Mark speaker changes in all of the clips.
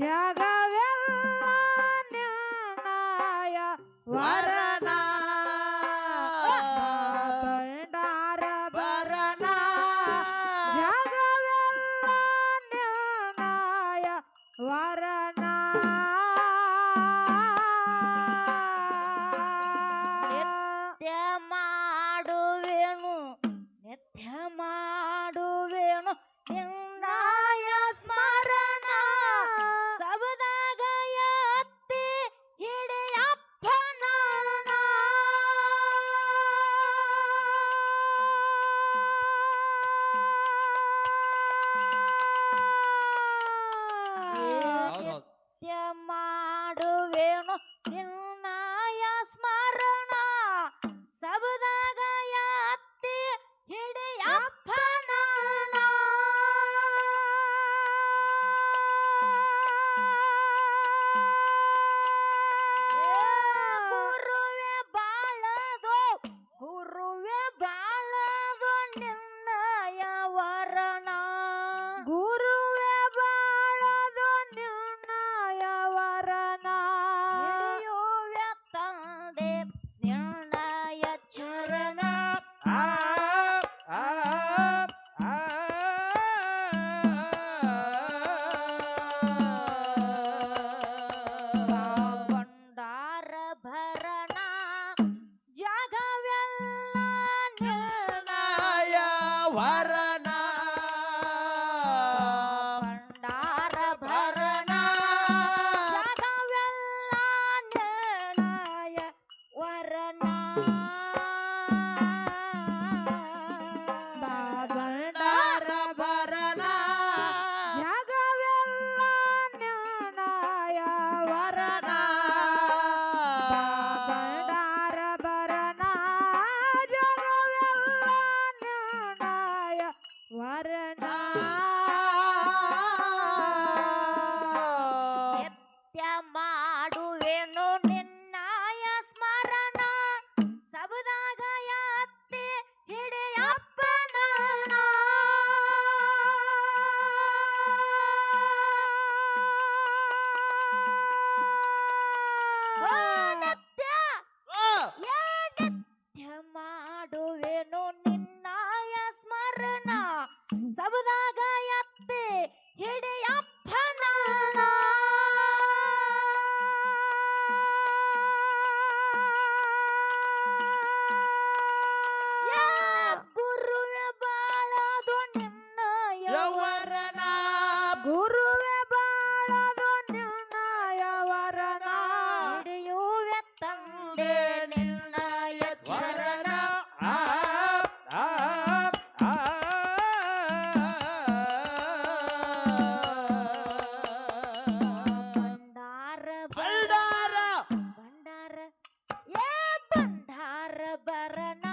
Speaker 1: ಜಗವೆಲ್ಲ ನಿರ್ಣಯ
Speaker 2: ವರನ
Speaker 1: ಭಂಡಾರ
Speaker 2: ವರನ
Speaker 1: ಜಗವೆಲ್ಲ ನಿರ್ಣಯ ವರನ
Speaker 3: ನಿತ್ಯ ಮಾಡುವೆನು ನಿತ್ಯ ಮಾಡುವೆನು ನಿನ್ನಾಯ ಸ್ಮರಣ ಸಬದಾಗ ಎತ್ತಿ ಹಿಡಿಯಪ್ಪನ ನಿತ್ಯ ಮಾಡುವೆನು ನಿನ್ನಾಯ ಸ್ಮರಣ ಸಬದಾಗ ಎತ್ತಿ ಹಿಡಿಯಪ್ಪನ ಗುರುವೆ ಬಾಳದು ಗುರುವೆ ಬಾಳದು ನಿನ್ನಯ ವರಣ
Speaker 1: ಗುರುವೆ ಬಾಳದು ನಿರ್ಣಯ ವರನ
Speaker 3: ಹಿಡಿಯುವೆ ತಂದೆ ನಿರ್ಣಯ ಚರಣ
Speaker 2: ಆ ಆ ಆ
Speaker 3: ಭಂಡಾರ ಭರಣ ಜಗವೆಲ್ಲ ನಿರ್ಣಯ
Speaker 2: ನಿರ್ಣಯ ವರನ
Speaker 3: ಭಂಡಾರ ಭರಣ ಜಗವೆಲ್ಲ ನಿರ್ಣಯ ವರಣ
Speaker 2: ಭಂಡಾರ ವರನ
Speaker 1: ಜಗವೆಲ್ಲ ನಿರ್ಣಯ
Speaker 2: ವರನ
Speaker 1: ಭಂಡಾರ ಭರನ ಜಗವೆಲ್ಲ ನಿರ್ಣಯ ವರನ
Speaker 3: ನಿತ್ಯ ಮಾಡುವೆನು ನಿನ್ನಾಯ ಸ್ಮರಣ ಸಬದಾಗ ಎತ್ತಿ ಹಿಡಿಯಪ್ಪನ ಓ ನಿತ್ಯ ನಿತ್ಯ ಮಾಡುವೆನು ನಿನ್ನಾಯ ಸ್ಮರಣ ಸಬದಾಗ ಎತ್ತಿ ಹಿಡಿಯಪ್ಪನ ಗುರುವೆ ಬಾಳದು ನಿನ್ನಯ
Speaker 2: ಯವರನ
Speaker 1: ಗುರುವೆ ಬಾಳದು ನಿರ್ಣಯ ವರನ
Speaker 3: ಹಿಡಿಯುವೆ ತಂದೆ ನಿನ್ನಯ
Speaker 2: ವರನ ಆ ಆ ಆ
Speaker 3: ಭಂಡಾರ
Speaker 2: ಭಂಡಾರ
Speaker 3: ಭಂಡಾರ ಏ ಭಂಡಾರ ಭರಣ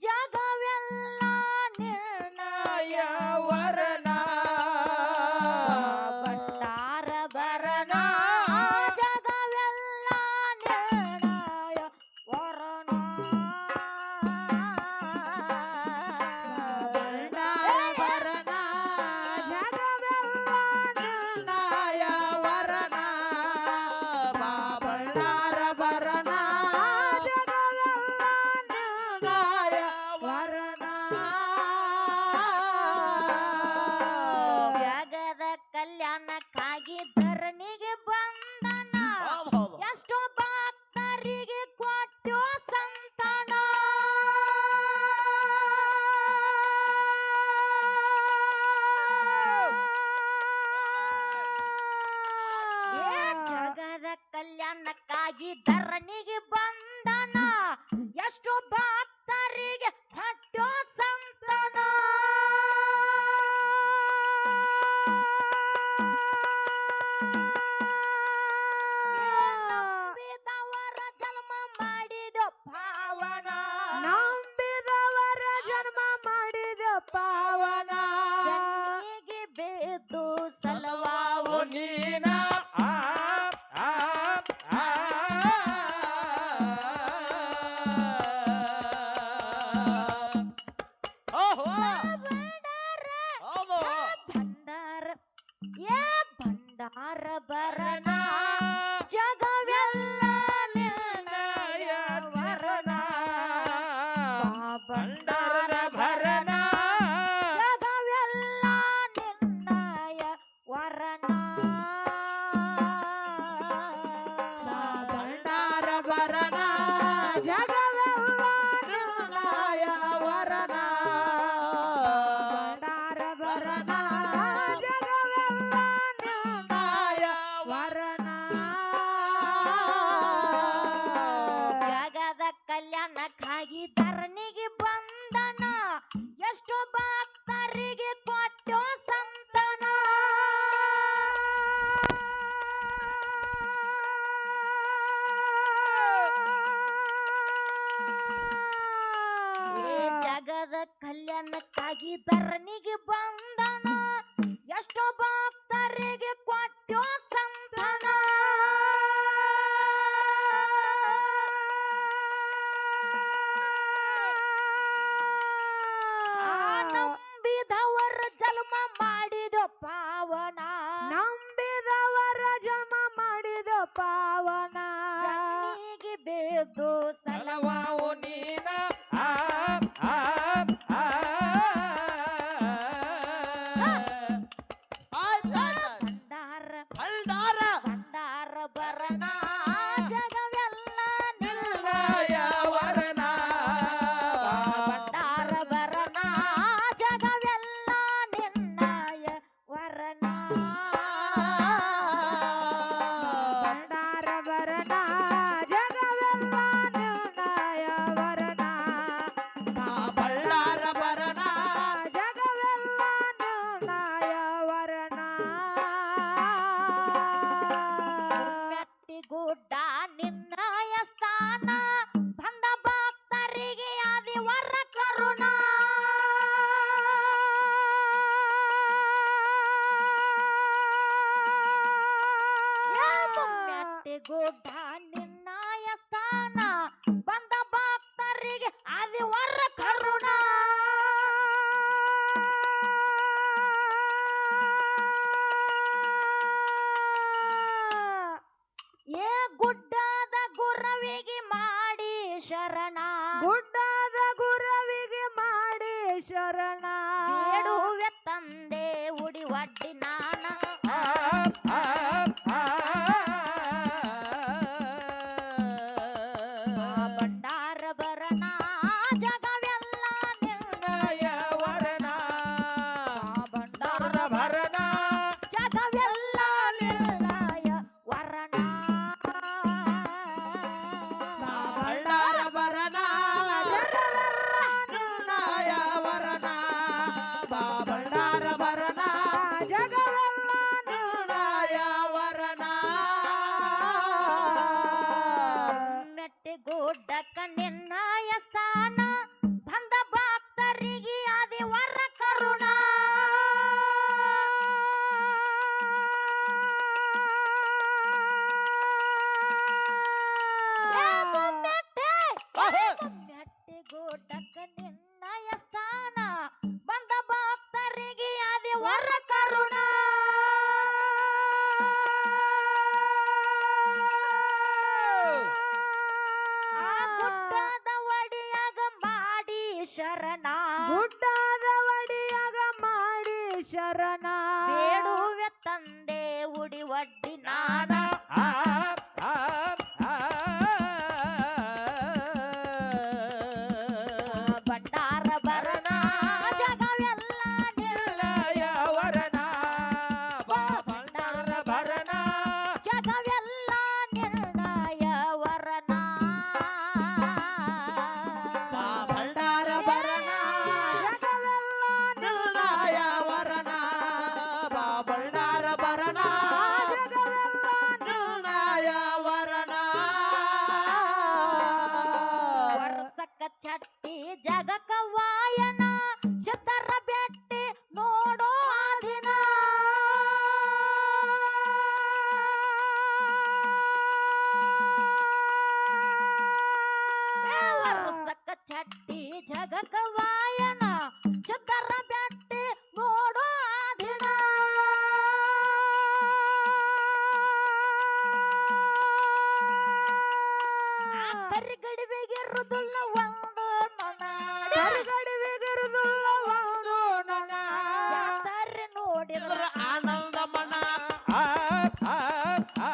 Speaker 3: ಜಗವೆಲ್ಲ ನಿರ್ಣಯ
Speaker 2: ವರನ
Speaker 3: ಭಂಡಾರ ಭರಣ ಜಗವೆಲ್ಲ ನಿರ್ಣಯ ವರಣ
Speaker 2: ವರನ
Speaker 1: ಜಗವೆಲ್ಲ
Speaker 2: ನಿರ್ಣಯ ವರನ ಭಂಡಾರ ವರನ
Speaker 1: ಜಗವೆಲ್ಲ
Speaker 2: ನಿರ್ಣಯ ವರನ
Speaker 3: ಜಗದ ಕಲ್ಯಾಣಕ್ಕಾಗಿ ಧರಣಿಗೆ ಬಂದನ ಎಷ್ಟೋ ಭಕ್ತರಿಗೆ ಕೊಟ್ಟೋ ಸಂತಾನ ಏ ಜಗದ ಕಲ್ಯಾಣಕ್ಕಾಗಿ ಧರಣಿಗೆ ಬಂದನ ಎಷ್ಟೋ ಭಕ್ತರಿಗೆ ಕೊಟ್ಟೋ ಸಂತಾನ ನಂಬಿದವರ ಜನ್ಮ ಮಾಡಿದ ಪಾವನ
Speaker 1: ನಂಬಿದವರ ಜನ್ಮ ಮಾಡಿದ ಪಾವನ
Speaker 3: ಬೆನ್ನಿಗೆ ಬಿದ್ದು ಸಲವಾವು
Speaker 2: ನೀನ ಆ ಆ ಆ ಓಹೋ
Speaker 3: ಭಂಡಾರ
Speaker 2: ಹೌದು
Speaker 3: ಭಂಡಾರ ಏ ಭಂಡಾರ ಜಗನ್ನಿಗೆ ಬಂದನ ಎಷ್ಟೋ ಭಕ್ತರಿಗೆ ಕೊಟ್ಟೋ ಸಂತಾನ ನಂಬಿದವರ ಜನ್ಮ ಮಾಡಿದ ಪಾವನ
Speaker 1: ನಂಬಿದವರ ಜನ್ಮ ಮಾಡಿದ ಪಾವನ
Speaker 3: ಕಣ್ಣಿಗೆ ಬೇದು
Speaker 2: ಸಲವಾವು ನೀನ ಆ ಆ ಆ
Speaker 3: ಭಂಡಾರ
Speaker 2: ಹಲ್ದಾರ
Speaker 3: ಭಂಡಾರ ಬರನ ಜಗವೆಲ್ಲ
Speaker 2: ನಿನ್ನಯ ವರನ
Speaker 3: ಭಂಡಾರ ಬರನ ಜಗವೆಲ್ಲ ನಿನ್ನಯ ವರನ
Speaker 1: ಭಂಡಾರ ಬರನ ಜಗವೆಲ್ಲ ನಿರ್ಣಯ ವರನ
Speaker 2: ಬಳ್ಳಾರ ಬರನ
Speaker 1: ಜಗವೆಲ್ಲ ನಿರ್ಣಯ ವರನ
Speaker 3: ಮೆಟ್ಟಿಗುಡ್ಡ ನಿನ್ನಯ ಸ್ಥಾನ ಬಂದ ಭಕ್ತರಿಗೆ ಆದಿ ವರ ಕರುಣ ಮೆಟ್ಟಿಗುಡ್ಡ ನಿನ್ನಯ ಸ್ಥಾನ ಬಂದ ಭಕ್ತರಿಗೆ ಆದಿ ವರ ಕರುಣ ಏ ಗುಡ್ಡದ ಗುರವಿಗೆ ಮಾಡಿ ಶರಣ
Speaker 1: ಗುಡ್ಡದ ಗುರವಿಗೆ ಮಾಡಿ ಶರಣ
Speaker 3: ಬೇಡುವೆ ತಂದೆ ಉಡಿ ಒಡ್ಡಿ ನಾನ
Speaker 2: ಆ ಆ ಆ
Speaker 3: ಭಂಡಾರ ಬರನ ಜಗವೆಲ್ಲ
Speaker 2: ನಿನ್ನಯ ವರನ
Speaker 3: ಭಂಡಾರ
Speaker 2: ಭರನ
Speaker 3: ಜಗವೆಲ್ಲ ನಿರ್ಣಯ ವರಣ
Speaker 2: ಬಳ್ಳಾರ ಬರನ ನಿನ್ನಯ ವರನ ಬಳ್ಳಾರ ಬರನ
Speaker 1: ಜಗವೆಲ್ಲ
Speaker 2: ನಿನ್ನಯ ವರನ
Speaker 3: ಮೆಟ್ಟಿಗುಡ್ಡಕ್ಕ ನಿನ್ನಯ ಸ್ಥಾನ ಬಂದ ಭಕ್ತರಿಗೆ ಆದಿ ವರ ಕರುಣ ಮೆಟ್ಟಿಗುಡ್ಡಕ್ಕ ನಿನ್ನಯ ಸ್ಥಾನ ಬಂದ ಭಕ್ತರಿಗೆ ಆದಿ ವರ ಕರುಣ ಆ ಗುಡ್ಡದ ಒಡಿಯಾಗ ಮಾಡಿ ಶರಣ
Speaker 1: ಗುಡ್ಡದ ಒಡಿಯಾಗ ಮಾಡಿ ಶರಣ
Speaker 3: ಬೇಡುವೆ ತಂದೆ ಉಡಿ ಒಡ್ಡಿ ನಾನ
Speaker 2: ಆ ಆ ಆ
Speaker 3: ಭಂಡಾರ ಬರನ ಜಗವೆಲ್ಲ
Speaker 2: ನಿನ್ನಯ ವರನ ಬಳ್ಳಾರ ಭರನ
Speaker 3: ಜಗವೆಲ್ಲ ನಿರ್ಣಯ ವರನ
Speaker 2: ಬಳ್ಳಾರ ಭರನ ನಿನ್ನಯ ವರನ ಬಳ್ಳಾರ ಭರನ ನಿನ್ನಯ ವರನ
Speaker 3: ವರ್ಷಕ್ಕ ಚಟ್ಟಿ ಜಗಕ್ಕ ವಾಯನ ಶತರ ಬೆಟ್ಟಿ ನೋಡೋ ಆ ದಿನ ವರ್ಷಕ್ಕ ಚಟ್ಟಿ ಜಗಕ್ಕ ವಾಯನ ಶತರ ಬೆಟ್ಟಿ ನೋಡೋ ಆ ದಿನ ಆ ಕರಿಗಡಿವೆಗಿರುವುದಿಲ್ಲ ಒಂದು ನೊಣ
Speaker 1: ಕರಿಗಡಿವಿಗಿರುವುದಿಲ್ಲ ಒಂದು
Speaker 2: ನನ್ನ
Speaker 3: ಜಾತ್ರೆ ನೋಡಿದ್ರ
Speaker 2: ಆನಂದ ಮನ ಆ ಆ ಆ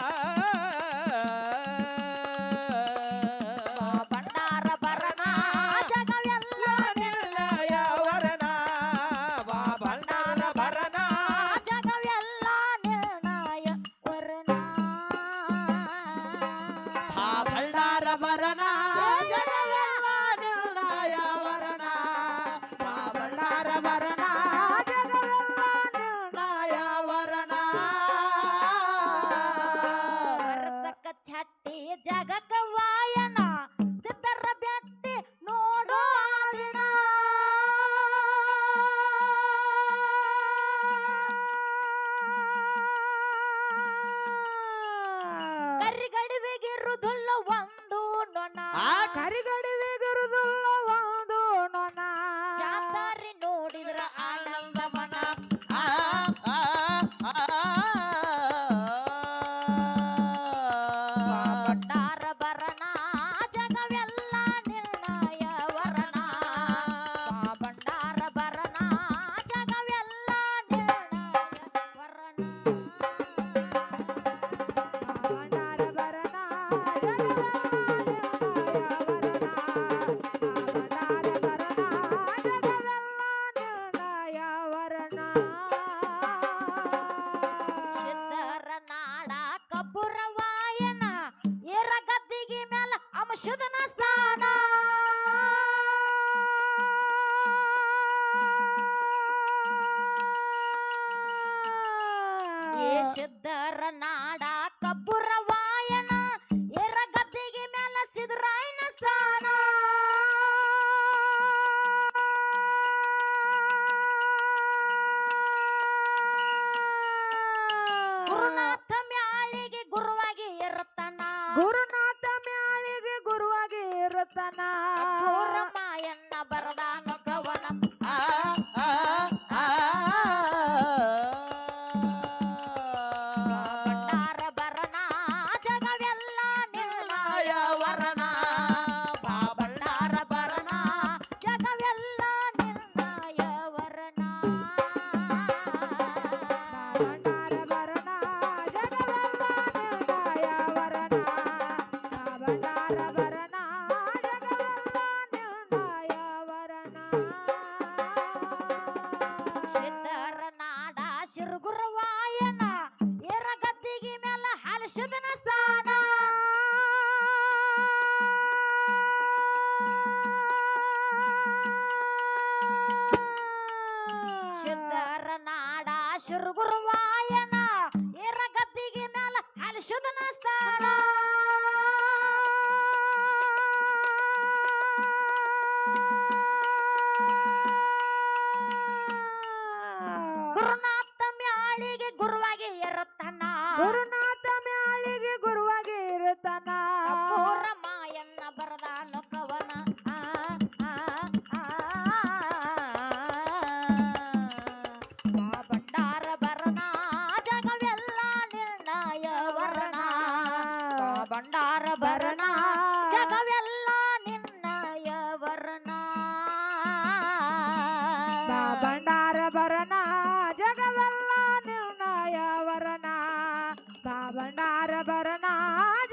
Speaker 3: ಭಂಡಾರ ಬರನ ಜಗವೆಲ್ಲ
Speaker 2: ನಿನ್ನಯ ವರನ ಬಳ್ಳಾರ ಭರನ
Speaker 3: ಜಗವೆಲ್ಲ ನಿರ್ಣಯ ವರನ
Speaker 2: ಬಳ್ಳಾರ ಭರನ ನಿನ್ನಯ ವರನ ಬಳ್ಳಾರ ಭರನ ನಿನ್ನಯ ವರನ
Speaker 3: ಸಿದ್ಧರ ನಾಡ ಕಬ್ಬುರ ವಾಯನ ಎರ ಗದ್ದಿಗೆ ಮ್ಯಾಲ ಸಿದ್ರಾಯನ ಸ್ಥಾನ ಗುರುನಾಥ ಮ್ಯಾಳಿಗೆ ಗುರುವಾಗಿ ಇರುತ್ತಾನ
Speaker 1: ಗುರುನಾಥ ಮ್ಯಾಳಿಗೆ ಗುರುವಾಗಿ ಇರುತ್ತಾನ
Speaker 3: ಕಬ್ಬುರ ಮಾಯಣ್ಣ ಬರದಾನ ಕವನ
Speaker 2: ಆ ಆ ಆ
Speaker 3: ಭಂಡಾರ ಬರನ ಜಗವೆಲ್ಲ ನಿರ್ಣಯ
Speaker 2: ವರನ
Speaker 3: ಭಂಡಾರ ಬರನ ಜಗವೆಲ್ಲ ನಿರ್ಣಯ ವರನ
Speaker 1: ಭಂಡಾರ ಭರಣ ಜಗವೆಲ್ಲ ನಿರ್ಣಯ ವರಣ ಭಂಡಾರ ಭರಣ ಜಗವೆಲ್ಲ ನಿರ್ಣಯ ವರಣ
Speaker 3: ಸಿದ್ಧರ ನಾಡ ಶಿರುಗುರ ವಾಯನ ಎರ ಗದ್ದಿಗೆ ಮ್ಯಾಲ ಹಲಸಿದನ ಸ್ಥಾನ ಸಿದ್ಧರ ನಾಡ ಶಿರುಗುರ ವಾಯನ ಎರ ಗದ್ದಿಗೆ ಮ್ಯಾಲ ಹಲಸಿದನ ಸ್ಥಾನ ಗುರುನಾಥ ಮ್ಯಾಳಿಗೆ ಗುರುವಾಗಿ ಇರುತ್ತಾನ
Speaker 1: ಗುರುನಾಥ ಮ್ಯಾಳಿಗೆ ಗುರುವಾಗಿ ಇರುತ್ತಾನ
Speaker 3: ಕಬ್ಬುರ ಮಾಯಣ್ಣ ಬರದಾನ ಕವನ ಆ, ಆ, ಆ. ಭಂಡಾರ ಬರನ ಜಗವೆಲ್ಲ ನಿರ್ಣಯ ವರಣ ಭಂಡಾರ ಬರನ ಜಗವೆಲ್ಲ ನಿರ್ಣಯ ವರಣ
Speaker 1: ಭಂಡಾರ ಭರಣ ಜಗವೆಲ್ಲ ನಿರ್ಣಯ ವರಣ ಭಂಡಾರ ಭರಣ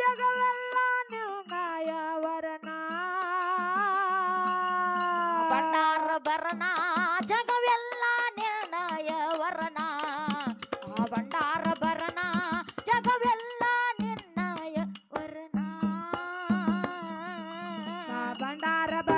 Speaker 1: ಜಗವೆಲ್ಲ